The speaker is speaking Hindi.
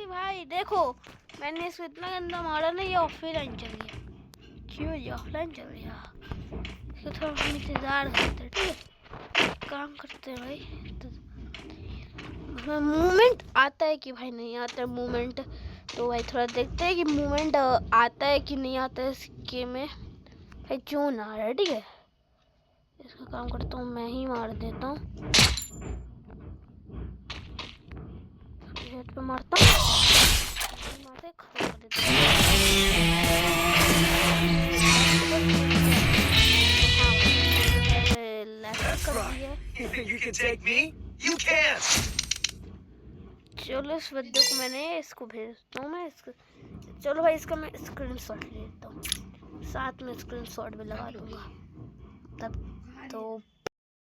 भाई देखो, मैंने इसको इतना गंदा मारा ना, ये ऑफलाइन चल गया। क्यों ये ऑफलाइन चल गया? इसको थोड़ा हम इंतजार करते हैं, ठीक है? काम करते हैं भाई। तो मूवमेंट आता है कि भाई नहीं आता है मूवमेंट, तो भाई थोड़ा देखते हैं कि मूवमेंट आता है कि नहीं आता है इस गेम में। भाई क्यों ना आ रहा है, ठीक है? इसका काम करता हूँ, मैं ही मार देता हूँ। हेड पे मारता हूँ, मारते खत्म कर देता हूँ। चलो इस बंदे को मैंने इसको भेजता हूँ मैं इसको। चलो भाई इसका मैं स्क्रीनशॉट ले लेता हूँ, साथ में स्क्रीनशॉट भी लगा दूंगा तब तो